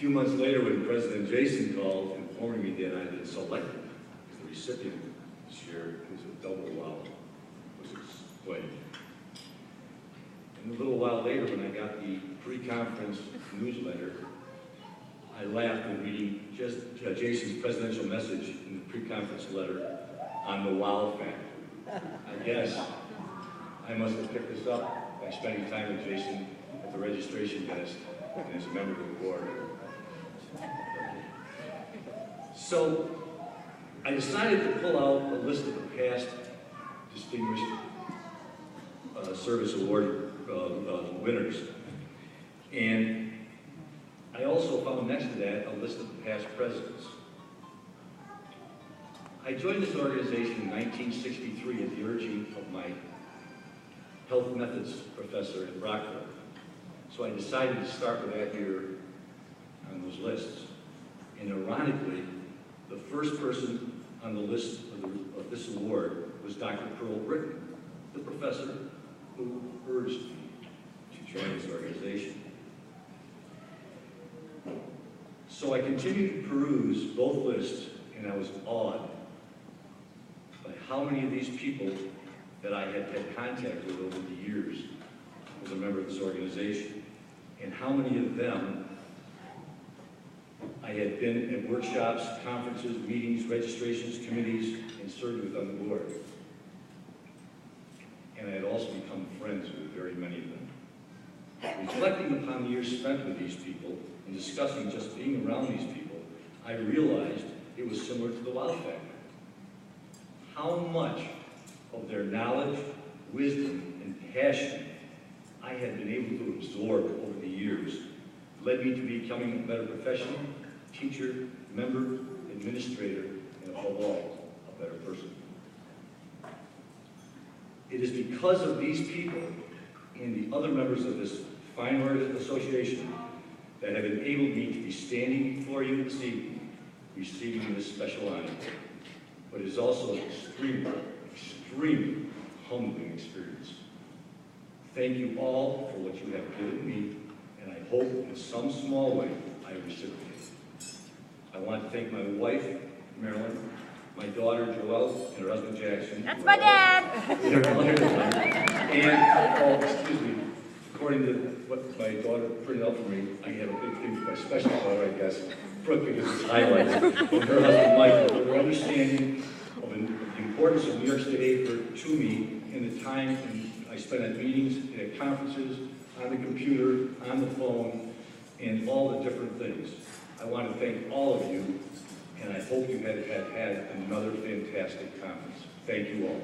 few months later, when President Jason called, informing me that I had been selected as the recipient this year, it was a double wow. It was explained. And a little while later, when I got the pre-conference newsletter, I laughed when reading just Jason's presidential message in the pre-conference letter on the wow factor. I guess I must have picked this up by spending time with Jason at the registration desk and as a member of the board. So I decided to pull out a list of the past distinguished service award winners. And I also found next to that a list of the past presidents. I joined this organization in 1963 at the urging of my health methods professor at Rockville. So I decided to start with that year on those lists. And ironically, the first person on the list of this award was Dr. Pearl Britton, the professor who urged me to join this organization. So I continued to peruse both lists, and I was awed by how many of these people that I had had contact with over the years as a member of this organization, and how many of them I had been at workshops, conferences, meetings, registrations, committees, and served with on the board. And I had also become friends with very many of them. Reflecting upon the years spent with these people and discussing just being around these people, I realized it was similar to the wow factor. How much of their knowledge, wisdom, and passion I had been able to absorb over the years led me to becoming a better professional, teacher, member, administrator, and above all, a better person. It is because of these people and the other members of this fine association that have enabled me to be standing before you this evening, receiving this special honor. But it is also an extremely humbling experience. Thank you all for what you have given me, and I hope in some small way I reciprocate. I want to thank my wife, Marilyn, my daughter, Joelle, and her husband, Jackson. That's my dad! And, excuse me, according to what my daughter printed out for me, I have a big thing for my special daughter, I guess, Brooke, because it's highlighted, and her husband, Michael, for their understanding of the importance of New York State aid to me in the time I spent at meetings, at conferences, on the computer, on the phone, and all the different things. I want to thank all of you, and I hope you have had another fantastic conference. Thank you all.